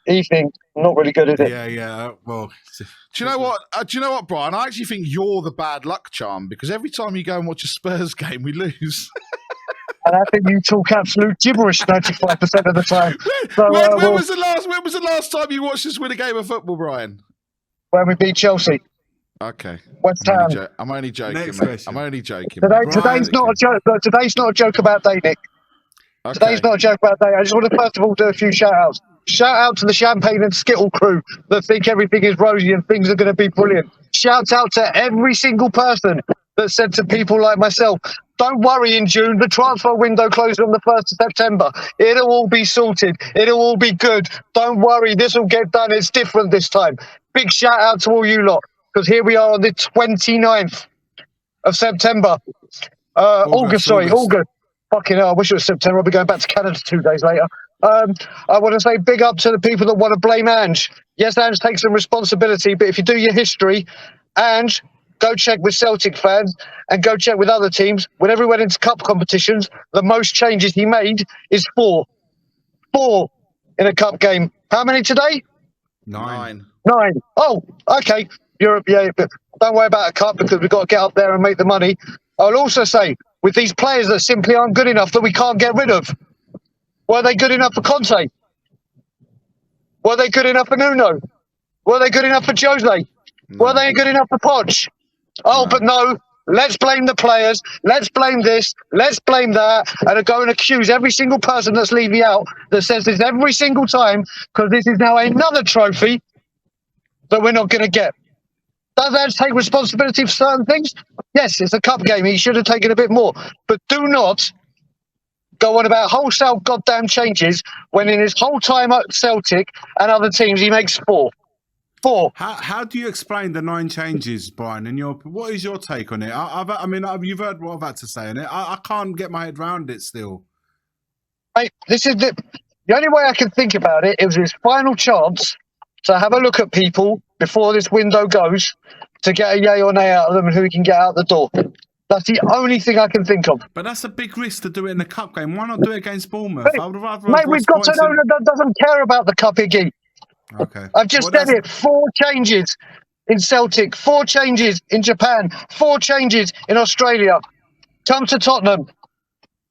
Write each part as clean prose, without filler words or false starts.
evening. Not really good, is it? Yeah. Well, do you know what? Brian? I actually think you're the bad luck charm because every time you go and watch a Spurs game, we lose. And I think you talk absolute gibberish 95% of the time. So, when was the last time you watched us win a game of football, Brian? When we beat Chelsea. Okay. West Ham. I'm only joking, Next mate. question. I'm only joking. Today's not a joke. But today's not a joke about day, Nick. Okay. Today's not a joke about day. I just want to first of all do a few shout-outs. Shout out to the Champagne and Skittle crew that think everything is rosy and things are going to be brilliant. Shout out to every single person that said to people like myself, don't worry in June, the transfer window closes on the 1st of September. It'll all be sorted. It'll all be good. Don't worry, this will get done. It's different this time. Big shout out to all you lot, because here we are on the 29th of September. August. Fucking hell, I wish it was September. I'll be going back to Canada 2 days later. I want to say big up to the people that want to blame Ange. Yes, Ange takes some responsibility, but if you do your history, Ange, go check with Celtic fans and go check with other teams. Whenever he went into cup competitions, the most changes he made is 4. 4 in a cup game. How many today? 9. 9. Oh, okay. Europe, yeah, but don't worry about a cup because we've got to get up there and make the money. I'll also say, with these players that simply aren't good enough that we can't get rid of, were they good enough for Conte? Were they good enough for Nuno? Were they good enough for Jose? No. Were they good enough for Poch? Oh, no. But no, let's blame the players, let's blame this, let's blame that, and go and accuse every single person that's leaving out that says this every single time, because this is now another trophy that we're not going to get. Does Ange take responsibility for certain things? Yes, it's a cup game. He should have taken a bit more. But do not go on about wholesale goddamn changes when in his whole time at Celtic and other teams he makes 4. 4. How do you explain the 9 changes, Brian? And what is your take on it? You've heard what I've had to say on it. I can't get my head around it still. Mate, this is the only way I can think about it. It was his final chance to have a look at people before this window goes to get a yay or nay out of them and who he can get out the door. That's the only thing I can think of. But that's a big risk to do it in the cup game. Why not do it against Bournemouth? Mate, we've got to know that doesn't care about the cup, Iggy. Okay. I've just said it. 4 changes in Celtic, 4 changes in Japan, 4 changes in Australia. Come to Tottenham.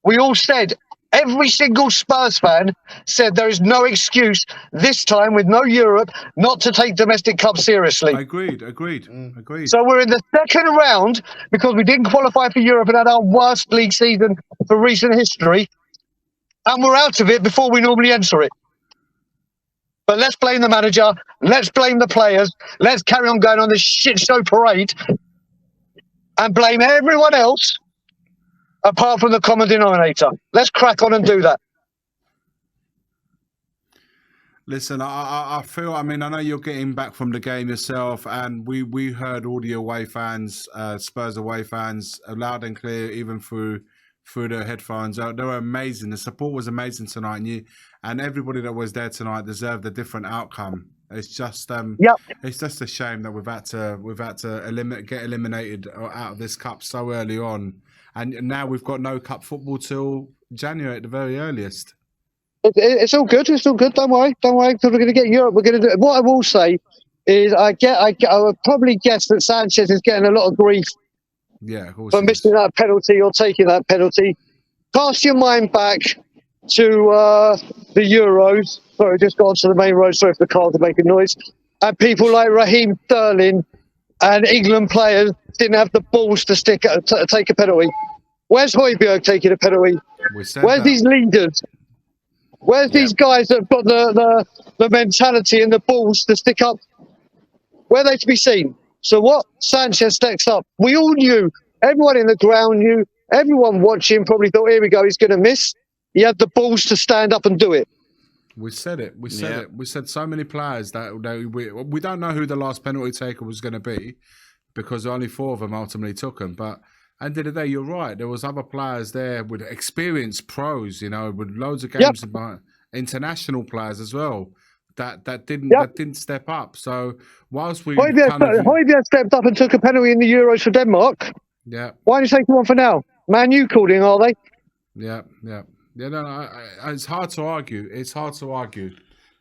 We all said, every single Spurs fan said there is no excuse this time with no Europe not to take domestic cup seriously. Agreed. So we're in the second round because we didn't qualify for Europe and had our worst league season for recent history. And we're out of it before we normally enter it. But let's blame the manager. Let's blame the players. Let's carry on going on this shit show parade and blame everyone else apart from the common denominator. Let's crack on and do that. Listen, I feel, I know you're getting back from the game yourself, and we heard all the away fans, Spurs away fans, loud and clear, even through their headphones. They were amazing. The support was amazing tonight, and everybody that was there tonight deserved a different outcome. It's just, It's just a shame that we've had to get eliminated out of this cup so early on. And now we've got no cup football till January at the very earliest. It's all good. It's all good. Don't worry. Because we're going to get Europe. We're going to do it. What I will say is, I would probably guess that Sanchez is getting a lot of grief. Yeah, of course. For missing that penalty or taking that penalty. Cast your mind back to the Euros. Sorry, just got onto the main road. Sorry if the cars are making noise. And people like Raheem Sterling and England players didn't have the balls to take a penalty. Where's Højbjerg taking a penalty? Where's these leaders? Where's these guys that have got the mentality and the balls to stick up? Where are they to be seen? So what? Sanchez stacks up. We all knew. Everyone in the ground knew. Everyone watching probably thought, here we go, he's going to miss. He had the balls to stand up and do it. We said it. We said so many players that we don't know who the last penalty taker was going to be because only 4 of them ultimately took them. But end of the day, you're right. There was other players there with experienced pros, with loads of games, international players as well. That didn't step up. So whilst we Højbjerg stepped up and took a penalty in the Euros for Denmark. Yeah. Why aren't you taking one for now? Man, you called in, are they? Yeah. No, it's hard to argue.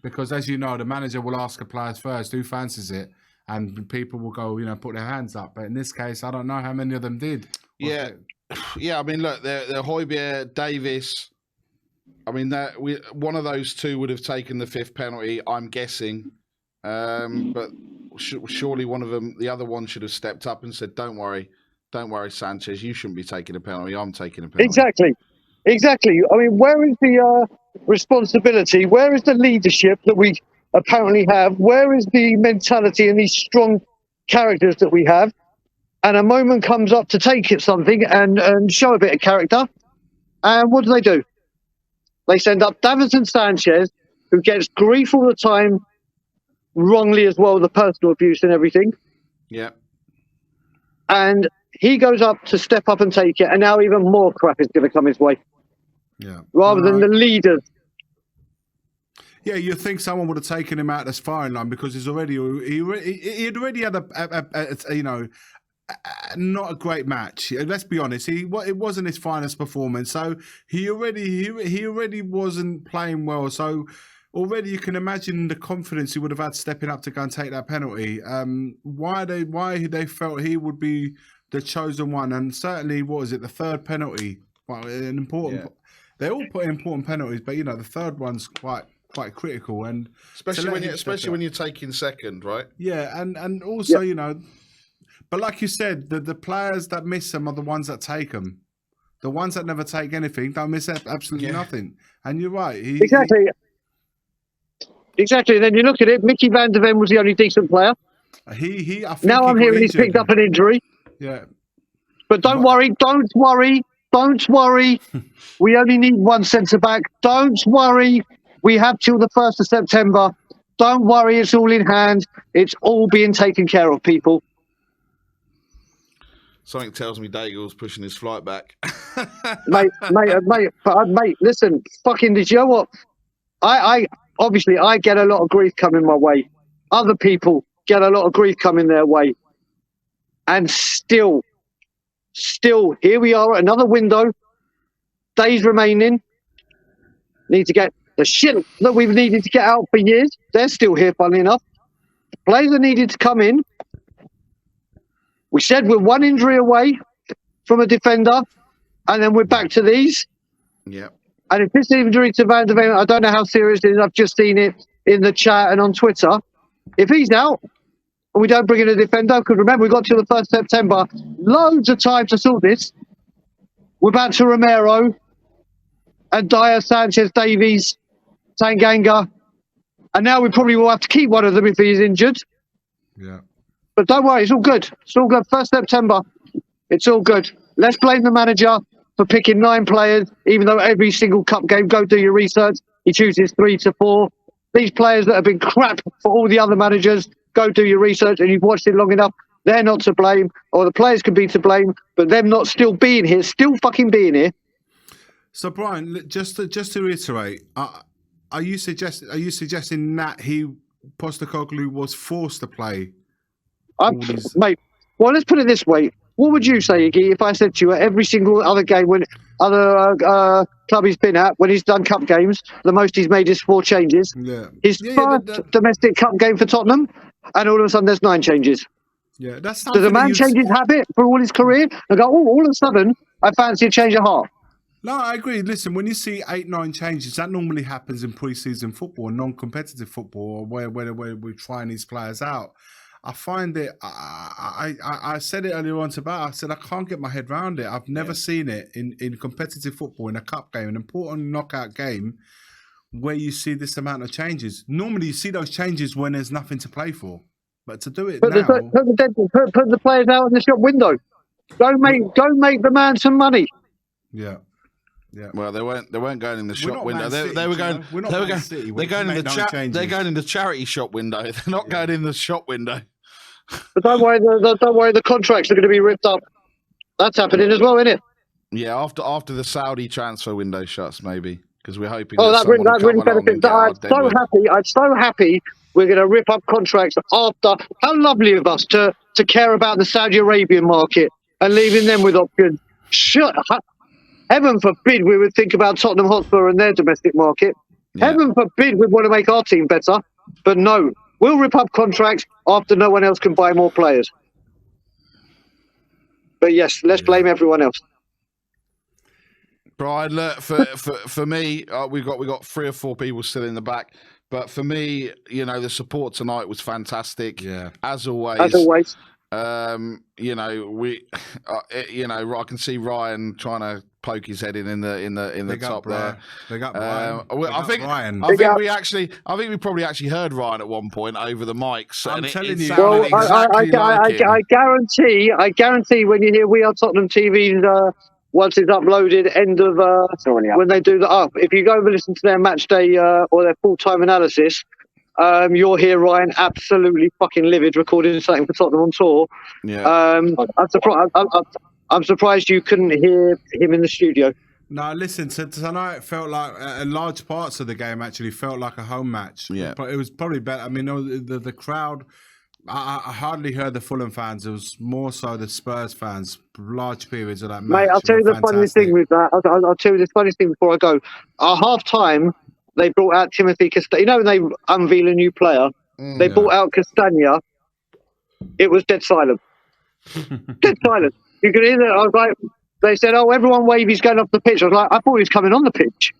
because as you know, the manager will ask the players first who fancies it, and people will go, put their hands up. But in this case, I don't know how many of them did. Yeah. Yeah, I mean, look, they're Højbjerg, Davis. I mean, one of those two would have taken the 5th penalty, I'm guessing. But surely one of them, the other one, should have stepped up and said, "Don't worry, Sanchez. You shouldn't be taking a penalty. I'm taking a penalty." Exactly. I mean, where is the responsibility? Where is the leadership that we apparently have? Where is the mentality and these strong characters that we have? And a moment comes up to take it something and show a bit of character. And what do? They send up Davinson Sanchez, who gets grief all the time, wrongly as well, the personal abuse and everything. Yeah. And he goes up to step up and take it, and now even more crap is going to come his way. Yeah. Rather than the leaders. Yeah, you'd think someone would have taken him out of this firing line because he'd already had a not a great match. Let's be honest. It wasn't his finest performance, so he already wasn't playing well. So already you can imagine the confidence he would have had stepping up to go and take that penalty. Why they felt he would be the chosen one, and certainly the third penalty? Well, an important. Yeah. They all put important penalties, but the third one's quite critical, and especially when you're taking second, right? Yeah, and also but like you said, the players that miss them are the ones that take them. The ones that never take anything don't miss absolutely nothing. And you're right. Exactly. Then you look at it. Mickey van der Ven was the only decent player. I think now I'm hearing he's picked up an injury. Yeah. But don't worry. We only need one centre back. Don't worry. We have till the 1st of September. Don't worry. It's all in hand. It's all being taken care of, people. Something tells me Daigle's pushing his flight back. mate, listen, fucking, did you know what? I obviously get a lot of grief coming my way. Other people get a lot of grief coming their way. And still, here we are at another window. Days remaining. Need to get the shit that we've needed to get out for years. They're still here, funnily enough. Players are needed to come in. We said we're one injury away from a defender, and then we're back to these. Yeah. And if this injury to Van der Ven, I don't know how serious it is. I've just seen it in the chat and on Twitter. If he's out and we don't bring in a defender, because remember, we got till the 1st of September, loads of time to sort this. We're back to Romero and Dyer, Sanchez, Davies, Tanganga. And now we probably will have to keep one of them if he's injured. Yeah. But don't worry, it's all good. It's all good. 1st September, it's all good. Let's blame the manager for picking 9 players, even though every single cup game, go do your research, he chooses 3 to 4. These players that have been crap for all the other managers, go do your research, and you've watched it long enough, they're not to blame, or the players can be to blame, but them not still being here, still fucking being here. So, Brian, just to reiterate, are you suggesting that Postecoglou was forced to play? Mate, well, let's put it this way. What would you say, Iggy, if I said to you at every single other game, when other club he's been at, when he's done cup games, the most he's made is 4 changes. Yeah. His first domestic cup game for Tottenham, and all of a sudden there's 9 changes. Yeah, that's does a man change his habit for all his career and go, oh, all of a sudden I fancy a change of heart? No, I agree. Listen, when you see 8, 9 changes, that normally happens in pre-season football, non-competitive football, where we're trying these players out. I find it. I said it earlier on to Bat. I said I can't get my head around it. I've never seen it in competitive football, in a cup game, an important knockout game, where you see this amount of changes. Normally, you see those changes when there's nothing to play for. But to do it put the players out in the shop window. Go make the man some money. Yeah. Yeah. Well, they weren't going in the shop window. They were going. We're not Man City. They're going in the charity shop window. They're not going in the shop window. But don't worry, the contracts are going to be ripped up. That's happening as well, isn't it? Yeah, after the Saudi transfer window shuts, maybe, because we're hoping. Oh, that really benefits. I'm so happy. We're going to rip up contracts after. How lovely of us to care about the Saudi Arabian market and leaving them with options. Heaven forbid we would think about Tottenham Hotspur and their domestic market. Yeah. Heaven forbid we want to make our team better, but no, we'll rip up contracts after no one else can buy more players. But yes, let's blame everyone else. Brian, look, for me, we got 3 or 4 people still in the back, but for me, you know, the support tonight was fantastic. Yeah, as always. As always. You know, you know, I can see Ryan trying to poke his head in the top there. They got Ryan. I think we probably actually heard Ryan at one point over the mics. I'm telling you. Well, I guarantee when you hear We Are Tottenham TV, once it's uploaded, end of when they do that up, if you go and listen to their match day or their full-time analysis, you'll hear Ryan absolutely fucking livid recording something for Tottenham on tour. Yeah. I'm surprised you couldn't hear him in the studio. No, listen, tonight felt like large parts of the game actually felt like a home match. Yeah. But it was probably better. I mean, the crowd, I hardly heard the Fulham fans. It was more so the Spurs fans, large periods of that match. Mate, I'll tell you the funny thing with that. I'll tell you the funny thing before I go. At half-time, they brought out Timothy Castagna. You know when they unveil a new player? They brought out Castagna. It was dead silent. Dead silent. You could hear that. I was like, they said, "Oh, everyone wave, he's going off the pitch." I was like, I thought he was coming on the pitch.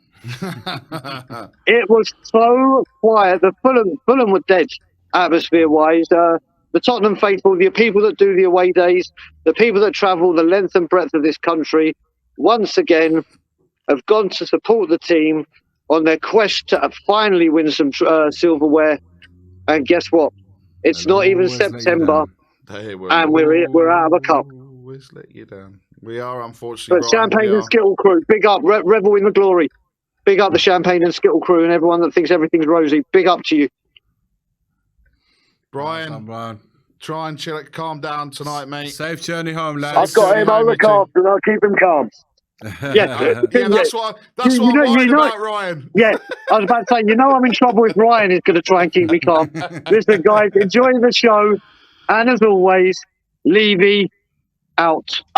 It was so quiet. The Fulham were dead, atmosphere-wise. The Tottenham faithful, the people that do the away days, the people that travel the length and breadth of this country, once again, have gone to support the team on their quest to finally win some silverware. And guess what? It's not even September, and we're out of a cup. Always let you down. We are, unfortunately. But Champagne and Skittle crew, big up, revel in the glory. Big up the Champagne and Skittle crew and everyone that thinks everything's rosy. Big up to you. Brian, try and chill it, calm down tonight, mate. Safe journey home, lads. I've got him on the calm, and I'll keep him calm. Yeah, that's what I'm worried about, Ryan. Yeah, I was about to say, you know, I'm in trouble if Ryan is going to try and keep me calm. Listen, guys, enjoy the show. And as always, Levy out.